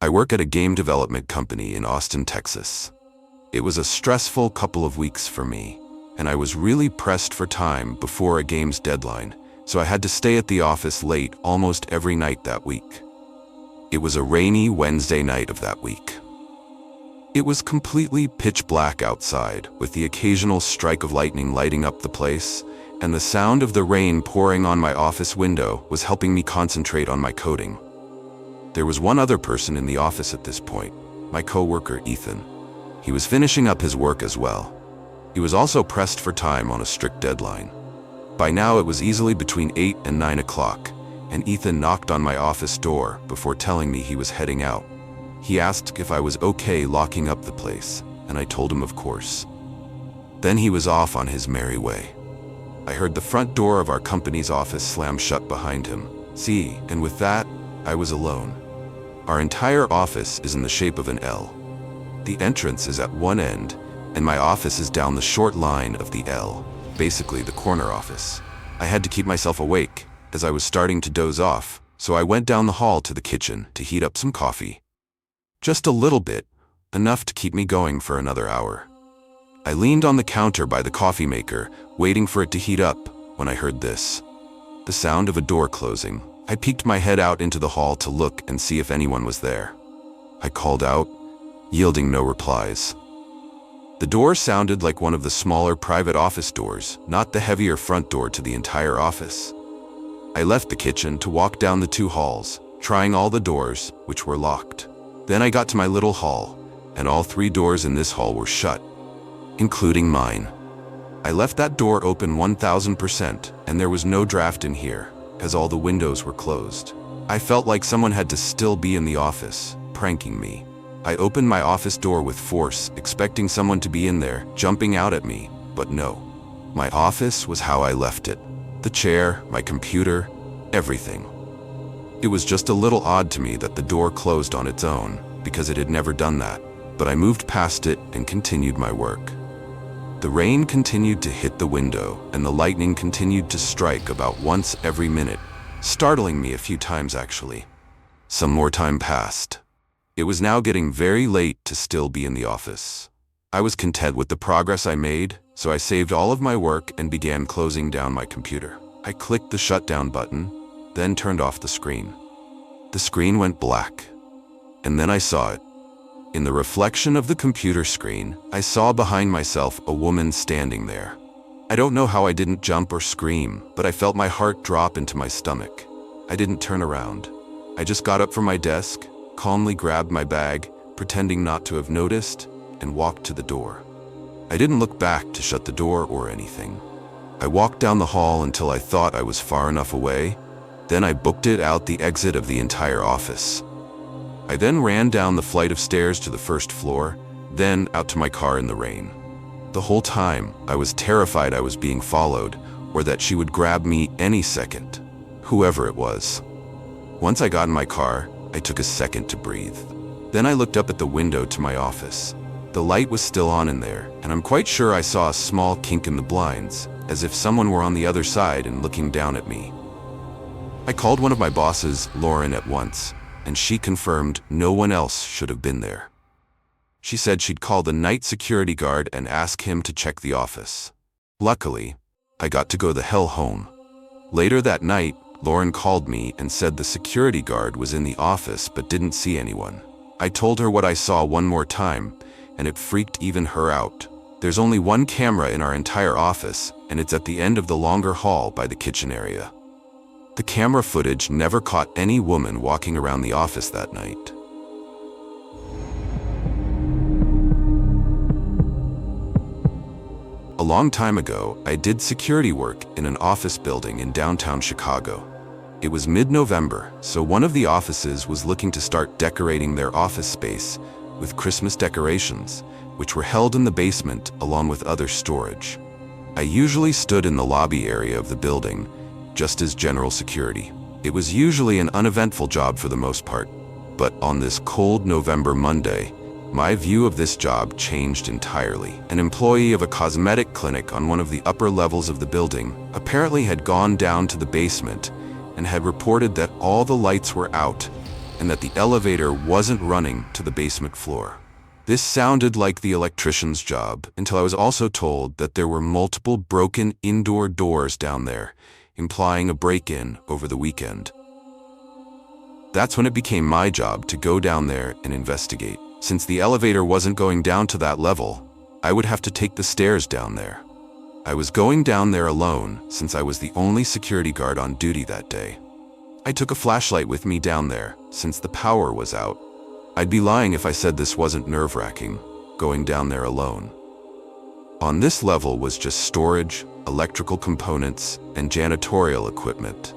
I work at a game development company in Austin, Texas. It was a stressful couple of weeks for me, and I was really pressed for time before a game's deadline, so I had to stay at the office late almost every night that week. It was a rainy Wednesday night of that week. It was completely pitch black outside, with the occasional strike of lightning lighting up the place, and the sound of the rain pouring on my office window was helping me concentrate on my coding. There was one other person in the office at this point, my coworker Ethan. He was finishing up his work as well. He was also pressed for time on a strict deadline. By now it was easily between 8 and 9 o'clock, and Ethan knocked on my office door before telling me he was heading out. He asked if I was okay locking up the place, and I told him of course. Then he was off on his merry way. I heard the front door of our company's office slam shut behind him. And with that, I was alone. Our entire office is in the shape of an L. The entrance is at one end, and my office is down the short line of the L, basically the corner office. I had to keep myself awake, as I was starting to doze off, so I went down the hall to the kitchen to heat up some coffee. Just a little bit, enough to keep me going for another hour. I leaned on the counter by the coffee maker, waiting for it to heat up, when I heard this. The sound of a door closing. I peeked my head out into the hall to look and see if anyone was there. I called out, yielding no replies. The door sounded like one of the smaller private office doors, not the heavier front door to the entire office. I left the kitchen to walk down the 2 halls, trying all the doors, which were locked. Then I got to my little hall, and all 3 doors in this hall were shut, including mine. I left that door open 1000%, and there was no draft in here, as all the windows were closed. I felt like someone had to still be in the office, pranking me. I opened my office door with force, expecting someone to be in there, jumping out at me, but no. My office was how I left it. The chair, my computer, everything. It was just a little odd to me that the door closed on its own, because it had never done that, but I moved past it and continued my work. The rain continued to hit the window, and the lightning continued to strike about once every minute, startling me a few times actually. Some more time passed. It was now getting very late to still be in the office. I was content with the progress I made, so I saved all of my work and began closing down my computer. I clicked the shutdown button, then turned off the screen. The screen went black, and then I saw it. In the reflection of the computer screen, I saw behind myself a woman standing there. I don't know how I didn't jump or scream, but I felt my heart drop into my stomach. I didn't turn around. I just got up from my desk, calmly grabbed my bag, pretending not to have noticed, and walked to the door. I didn't look back to shut the door or anything. I walked down the hall until I thought I was far enough away. Then I booked it out the exit of the entire office. I then ran down the flight of stairs to the first floor, then out to my car in the rain. The whole time, I was terrified I was being followed, or that she would grab me any second, whoever it was. Once I got in my car, I took a second to breathe. Then I looked up at the window to my office. The light was still on in there, and I'm quite sure I saw a small kink in the blinds, as if someone were on the other side and looking down at me. I called one of my bosses, Lauren, at once, and she confirmed no one else should have been there. She said she'd call the night security guard and ask him to check the office. Luckily, I got to go the hell home. Later that night, Lauren called me and said the security guard was in the office but didn't see anyone. I told her what I saw one more time, and it freaked even her out. There's only one camera in our entire office, and it's at the end of the longer hall by the kitchen area. The camera footage never caught any woman walking around the office that night. A long time ago, I did security work in an office building in downtown Chicago. It was mid-November, so one of the offices was looking to start decorating their office space with Christmas decorations, which were held in the basement along with other storage. I usually stood in the lobby area of the building, just as general security. It was usually an uneventful job for the most part, but on this cold November Monday, my view of this job changed entirely. An employee of a cosmetic clinic on one of the upper levels of the building apparently had gone down to the basement and had reported that all the lights were out and that the elevator wasn't running to the basement floor. This sounded like the electrician's job until I was also told that there were multiple broken indoor doors down there, implying a break-in over the weekend. That's when it became my job to go down there and investigate. Since the elevator wasn't going down to that level, I would have to take the stairs down there. I was going down there alone since I was the only security guard on duty that day. I took a flashlight with me down there since the power was out. I'd be lying if I said this wasn't nerve-wracking, going down there alone. On this level was just storage, electrical components, and janitorial equipment.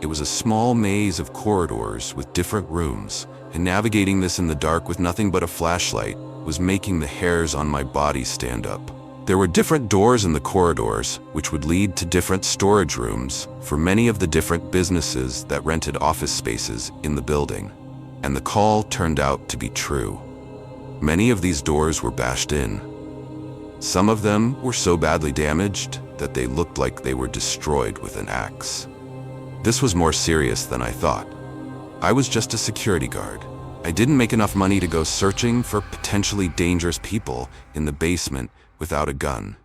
It was a small maze of corridors with different rooms, and navigating this in the dark with nothing but a flashlight was making the hairs on my body stand up. There were different doors in the corridors, which would lead to different storage rooms for many of the different businesses that rented office spaces in the building. And the call turned out to be true. Many of these doors were bashed in. Some of them were so badly damaged that they looked like they were destroyed with an axe. This was more serious than I thought. I was just a security guard. I didn't make enough money to go searching for potentially dangerous people in the basement without a gun.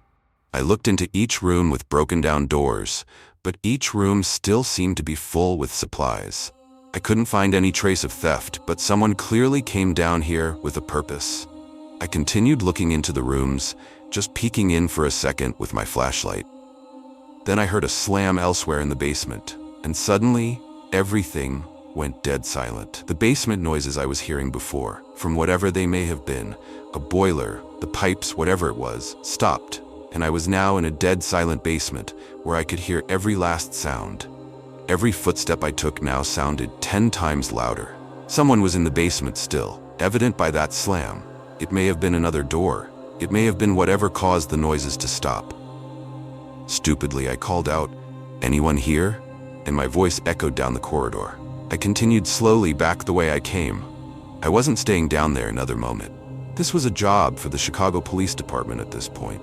I looked into each room with broken down doors, but each room still seemed to be full with supplies. I couldn't find any trace of theft, but someone clearly came down here with a purpose. I continued looking into the rooms, just peeking in for a second with my flashlight. Then I heard a slam elsewhere in the basement, and suddenly, everything went dead silent. The basement noises I was hearing before, from whatever they may have been, a boiler, the pipes, whatever it was, stopped, and I was now in a dead silent basement where I could hear every last sound. Every footstep I took now sounded 10 times louder. Someone was in the basement still, evident by that slam. It may have been another door. It may have been whatever caused the noises to stop. Stupidly, I called out, "Anyone here?" And my voice echoed down the corridor. I continued slowly back the way I came. I wasn't staying down there another moment. This was a job for the Chicago Police Department at this point.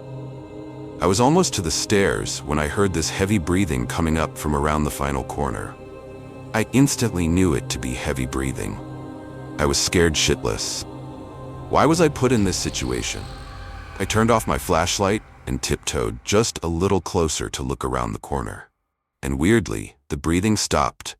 I was almost to the stairs when I heard this heavy breathing coming up from around the final corner. I instantly knew it to be heavy breathing. I was scared shitless. Why was I put in this situation? I turned off my flashlight and tiptoed just a little closer to look around the corner. And weirdly, the breathing stopped.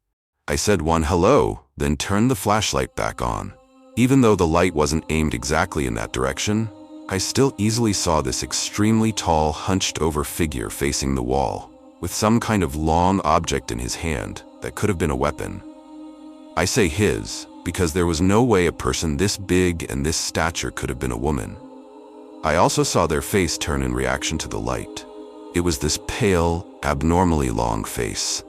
I said one hello, then turned the flashlight back on. Even though the light wasn't aimed exactly in that direction, I still easily saw this extremely tall, hunched-over figure facing the wall, with some kind of long object in his hand that could have been a weapon. I say his, because there was no way a person this big and this stature could have been a woman. I also saw their face turn in reaction to the light. It was this pale, abnormally long face.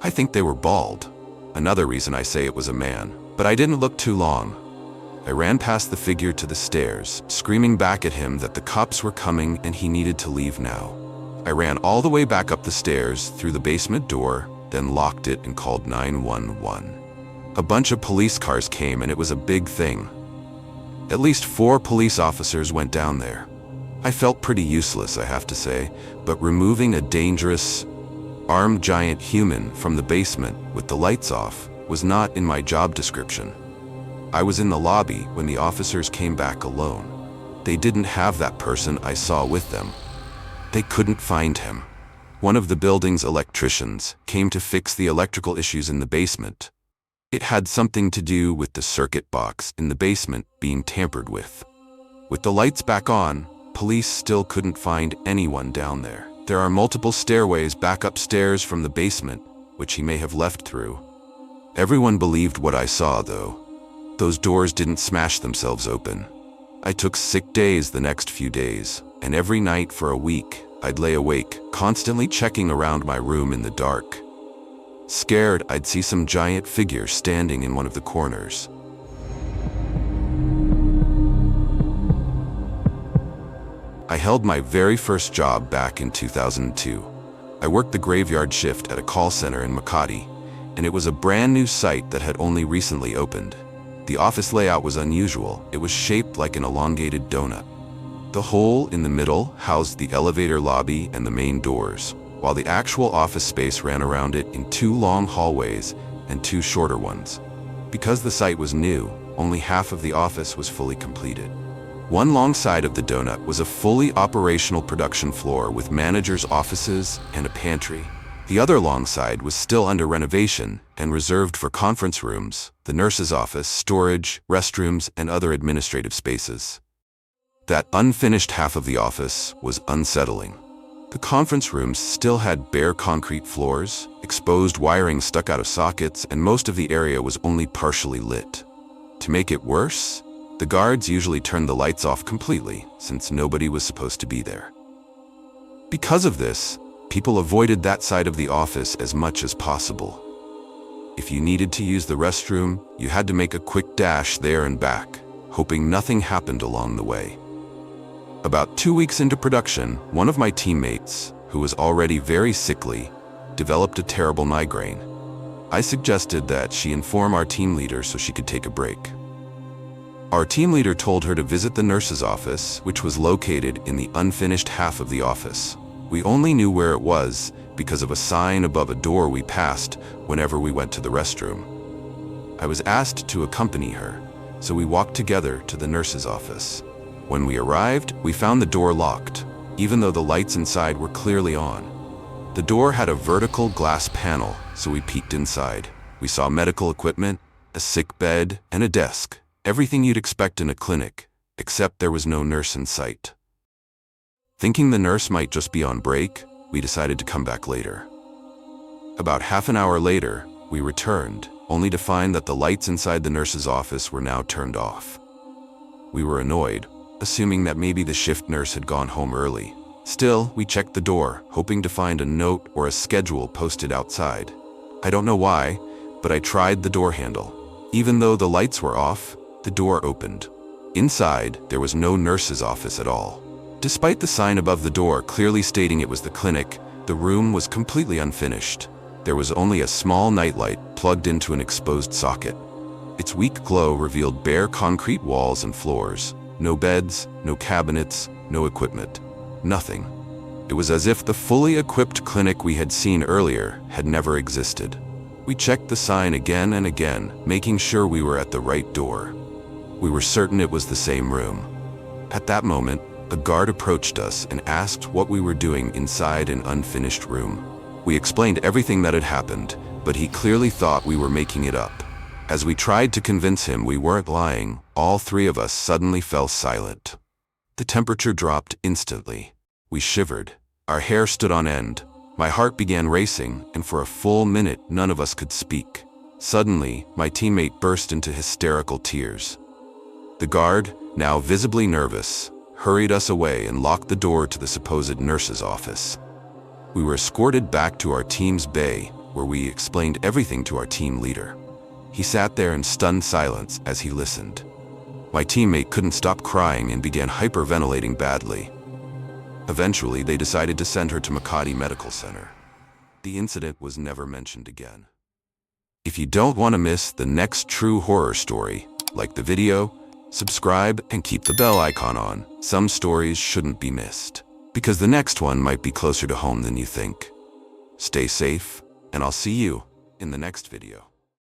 I think they were bald. Another reason I say it was a man, but I didn't look too long. I ran past the figure to the stairs, screaming back at him that the cops were coming and he needed to leave now. I ran all the way back up the stairs through the basement door, then locked it and called 911. A bunch of police cars came and it was a big thing. At least 4 police officers went down there. I felt pretty useless, I have to say, but removing a dangerous, armed giant human from the basement with the lights off was not in my job description. I was in the lobby when the officers came back alone. They didn't have that person I saw with them. They couldn't find him. One of the building's electricians came to fix the electrical issues in the basement. It had something to do with the circuit box in the basement being tampered with. With the lights back on, police still couldn't find anyone down there. There are multiple stairways back upstairs from the basement, which he may have left through. Everyone believed what I saw, though. Those doors didn't smash themselves open. I took sick days the next few days, and every night for a week, I'd lay awake, constantly checking around my room in the dark. Scared, I'd see some giant figure standing in one of the corners. I held my very first job back in 2002. I worked the graveyard shift at a call center in Makati, and it was a brand new site that had only recently opened. The office layout was unusual. It was shaped like an elongated donut. The hole in the middle housed the elevator lobby and the main doors, while the actual office space ran around it in 2 long hallways and 2 shorter ones. Because the site was new, only half of the office was fully completed. One long side of the donut was a fully operational production floor with managers' offices and a pantry. The other long side was still under renovation and reserved for conference rooms, the nurse's office, storage, restrooms, and other administrative spaces. That unfinished half of the office was unsettling. The conference rooms still had bare concrete floors, exposed wiring stuck out of sockets, and most of the area was only partially lit. To make it worse, the guards usually turned the lights off completely, since nobody was supposed to be there. Because of this, people avoided that side of the office as much as possible. If you needed to use the restroom, you had to make a quick dash there and back, hoping nothing happened along the way. About 2 weeks into production, one of my teammates, who was already very sickly, developed a terrible migraine. I suggested that she inform our team leader so she could take a break. Our team leader told her to visit the nurse's office, which was located in the unfinished half of the office. We only knew where it was because of a sign above a door we passed whenever we went to the restroom. I was asked to accompany her, so we walked together to the nurse's office. When we arrived, we found the door locked, even though the lights inside were clearly on. The door had a vertical glass panel, so we peeked inside. We saw medical equipment, a sick bed, and a desk. Everything you'd expect in a clinic, except there was no nurse in sight. Thinking the nurse might just be on break, we decided to come back later. About half an hour later, we returned, only to find that the lights inside the nurse's office were now turned off. We were annoyed, assuming that maybe the shift nurse had gone home early. Still, we checked the door, hoping to find a note or a schedule posted outside. I don't know why, but I tried the door handle. Even though the lights were off, the door opened. Inside, there was no nurse's office at all. Despite the sign above the door clearly stating it was the clinic, the room was completely unfinished. There was only a small nightlight plugged into an exposed socket. Its weak glow revealed bare concrete walls and floors. No beds, no cabinets, no equipment. Nothing. It was as if the fully equipped clinic we had seen earlier had never existed. We checked the sign again and again, making sure we were at the right door. We were certain it was the same room. At that moment, a guard approached us and asked what we were doing inside an unfinished room. We explained everything that had happened, but he clearly thought we were making it up. As we tried to convince him we weren't lying, all three of us suddenly fell silent. The temperature dropped instantly. We shivered. Our hair stood on end. My heart began racing, and for a full minute, none of us could speak. Suddenly, my teammate burst into hysterical tears. The guard, now visibly nervous, hurried us away and locked the door to the supposed nurse's office. We were escorted back to our team's bay, where we explained everything to our team leader. He sat there in stunned silence as he listened. My teammate couldn't stop crying and began hyperventilating badly. Eventually, they decided to send her to Makati Medical Center. The incident was never mentioned again. If you don't want to miss the next true horror story, like the video, subscribe and keep the bell icon on. Some stories shouldn't be missed, because the next one might be closer to home than you think. Stay safe, and I'll see you in the next video.